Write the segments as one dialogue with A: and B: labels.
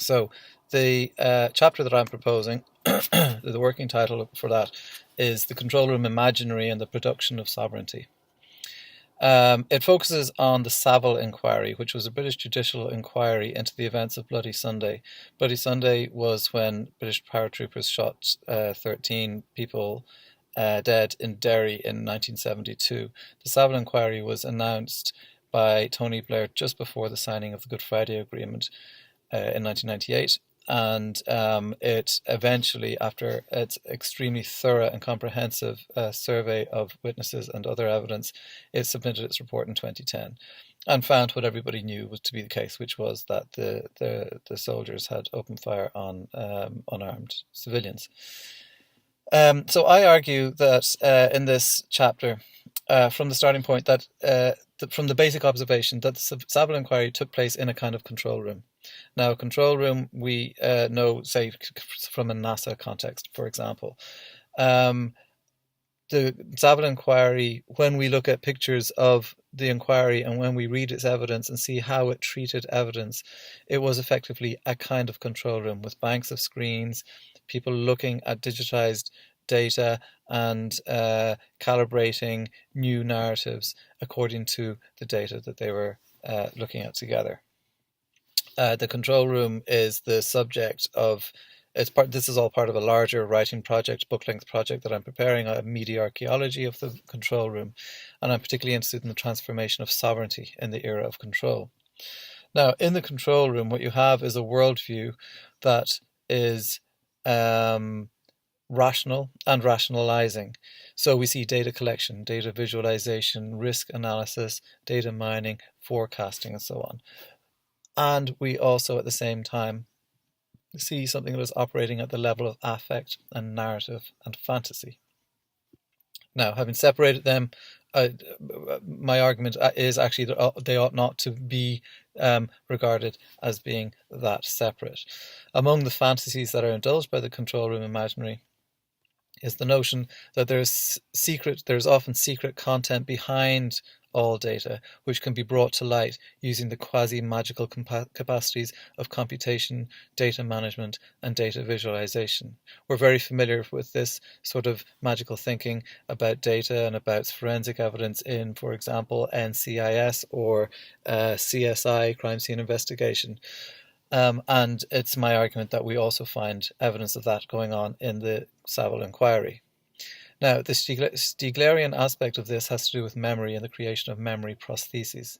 A: So the chapter that I'm proposing, the working title for that is The Control Room Imaginary and the Production of Sovereignty. It focuses on the Savile Inquiry, which was a British judicial inquiry into the events of Bloody Sunday. Bloody Sunday was when British paratroopers shot 13 people dead in Derry in 1972. The Savile Inquiry was announced by Tony Blair just before the signing of the Good Friday Agreement in 1998. And it eventually, after its extremely thorough and comprehensive survey of witnesses and other evidence, it submitted its report in 2010 and found what everybody knew was to be the case, which was that the soldiers had opened fire on unarmed civilians. So I argue that in this chapter, from the starting point, that from the basic observation that the Savile Inquiry took place in a kind of control room. Now, a control room, we know, say, from a NASA context, for example. The Savile Inquiry, when we look at pictures of the inquiry and when we read its evidence and see how it treated evidence, it was effectively a kind of control room with banks of screens, people looking at digitized data and calibrating new narratives according to the data that they were looking at together. The control room is the subject of this is all part of a larger writing project, book-length project that I'm preparing, a media archaeology of the control room, and I'm particularly interested in the transformation of sovereignty in the era of control. Now, in the control room, what you have is a worldview that is rational and rationalizing. So we see data collection, data visualization, risk analysis, data mining, forecasting, and so on. And we also, at the same time, see something that is operating at the level of affect and narrative and fantasy. Now, having separated them, my argument is actually that they ought not to be regarded as being that separate. Among the fantasies that are indulged by the control room imaginary is the notion that there's often secret content behind all data, which can be brought to light using the quasi-magical capacities of computation, data management, and data visualization. We're very familiar with this sort of magical thinking about data and about forensic evidence in, for example, NCIS or CSI, crime scene investigation. And it's my argument that we also find evidence of that going on in the Savile Inquiry. Now, the Stiglerian aspect of this has to do with memory and the creation of memory prostheses.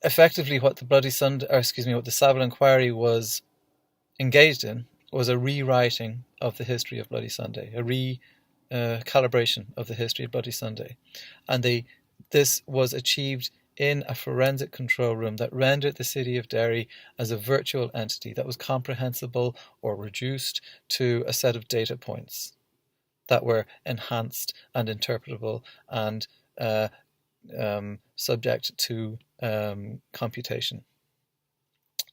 A: Effectively, what the Savile Inquiry was engaged in was a rewriting of the history of Bloody Sunday, a recalibration of the history of Bloody Sunday, and this was achieved in a forensic control room that rendered the city of Derry as a virtual entity that was comprehensible or reduced to a set of data points that were enhanced and interpretable and subject to computation.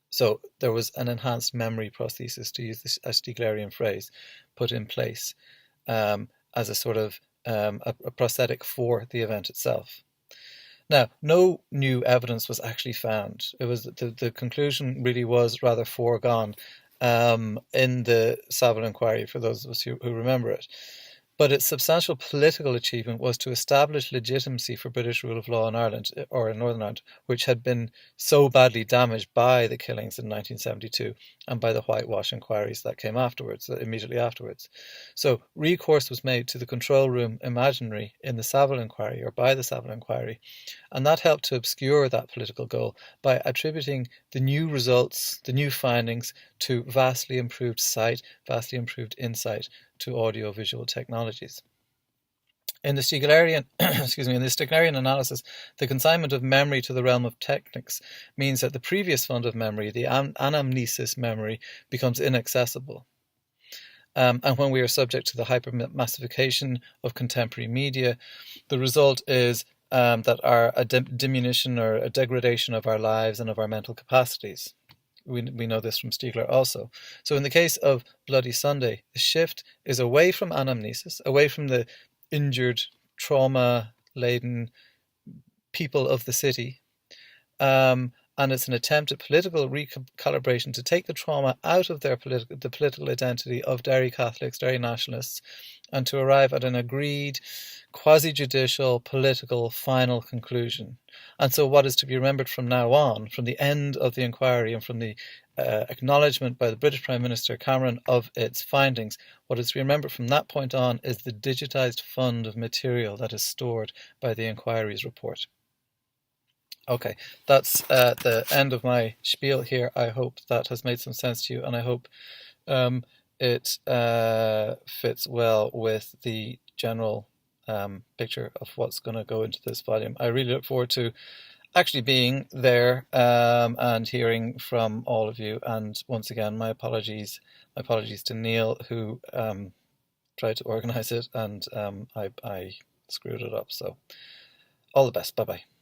A: So there was an enhanced memory prosthesis, to use a Stiglerian phrase, put in place as a sort of a prosthetic for the event itself. Now, no new evidence was actually found. It was the conclusion really was rather foregone in the Savile Inquiry, for those of us who remember it. But its substantial political achievement was to establish legitimacy for British rule of law in Ireland, or in Northern Ireland, which had been so badly damaged by the killings in 1972 and by the whitewash inquiries that came immediately afterwards. So recourse was made to the control room imaginary in the Savile Inquiry, or by the Savile Inquiry, and that helped to obscure that political goal by attributing the new results, the new findings, to vastly improved sight, vastly improved insight, to audiovisual technologies. In the Stiglerian, analysis, the consignment of memory to the realm of technics means that the previous fund of memory, the anamnesis memory, becomes inaccessible. And when we are subject to the hypermassification of contemporary media, the result is that a diminution or a degradation of our lives and of our mental capacities. We know this from Stigler also. So in the case of Bloody Sunday, the shift is away from anamnesis, away from the injured, trauma-laden people of the city, and and it's an attempt at political recalibration to take the trauma out of the political identity of Derry Catholics, Derry nationalists, and to arrive at an agreed quasi-judicial political final conclusion. And so what is to be remembered from now on, from the end of the inquiry and from the acknowledgement by the British Prime Minister Cameron of its findings, what is to be remembered from that point on is the digitised fund of material that is stored by the inquiry's report. Okay, that's the end of my spiel here. I hope that has made some sense to you, and I hope it fits well with the general picture of what's going to go into this volume. I really look forward to actually being there and hearing from all of you. And once again, my apologies to Neil, who tried to organise it, and I screwed it up. So all the best. Bye bye.